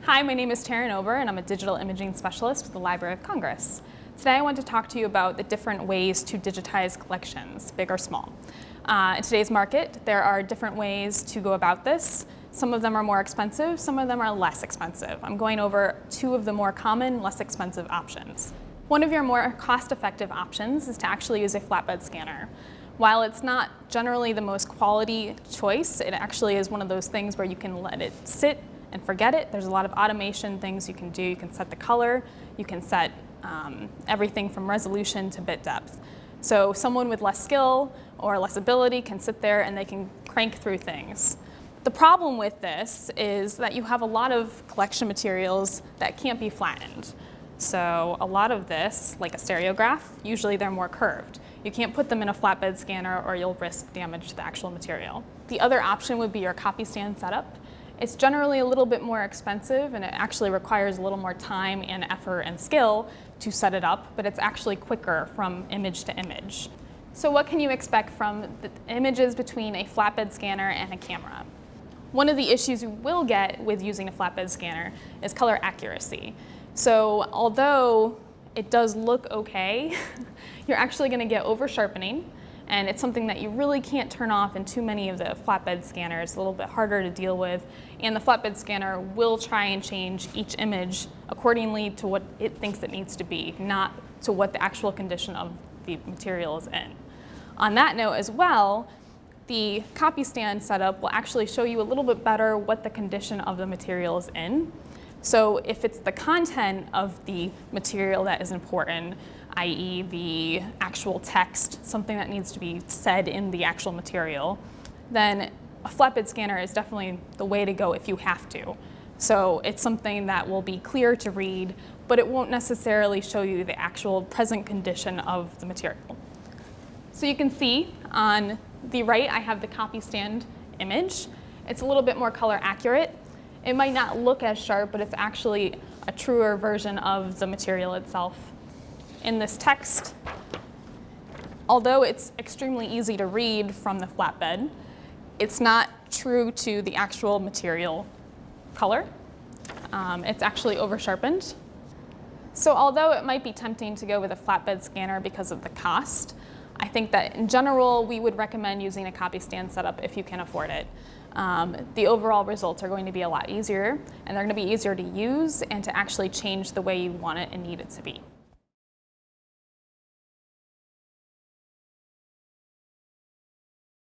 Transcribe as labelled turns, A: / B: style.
A: Hi, my name is Taren Ober, and I'm a digital imaging specialist with the Library of Congress. Today I want to talk to you about the different ways to digitize collections, big or small. In today's market, there are different ways to go about this. Some of them are more expensive, some of them are less expensive. I'm going over two of the more common, less expensive options. One of your more cost-effective options is to actually use a flatbed scanner. While it's not generally the most quality choice, it actually is one of those things where you can let it sit and forget it. There's a lot of automation things you can do. You can set the color, you can set everything from resolution to bit depth. So someone with less skill or less ability can sit there and they can crank through things. The problem with this is that you have a lot of collection materials that can't be flattened. So a lot of this, like a stereograph, usually they're more curved. You can't put them in a flatbed scanner or you'll risk damage to the actual material. The other option would be your copy stand setup. It's generally a little bit more expensive and it actually requires a little more time and effort and skill to set it up, but it's actually quicker from image to image. So what can you expect from the images between a flatbed scanner and a camera? One of the issues you will get with using a flatbed scanner is color accuracy. So although it does look okay, you're actually going to get over sharpening, and it's something that you really can't turn off in too many of the flatbed scanners. It's a little bit harder to deal with, and the flatbed scanner will try and change each image accordingly to what it thinks it needs to be, not to what the actual condition of the material is in. On that note as well, the copy stand setup will actually show you a little bit better what the condition of the material is in. So if it's the content of the material that is important, i.e. the actual text, something that needs to be said in the actual material, then a flatbed scanner is definitely the way to go if you have to. So it's something that will be clear to read, but it won't necessarily show you the actual present condition of the material. So you can see on the right, I have the copy stand image. It's a little bit more color accurate. It might not look as sharp, but it's actually a truer version of the material itself. In this text, although it's extremely easy to read from the flatbed, it's not true to the actual material color. It's actually over sharpened. So although it might be tempting to go with a flatbed scanner because of the cost, I think that in general we would recommend using a copy stand setup if you can afford it. The overall results are going to be a lot easier, and they're going to be easier to use and to actually change the way you want it and need it to be.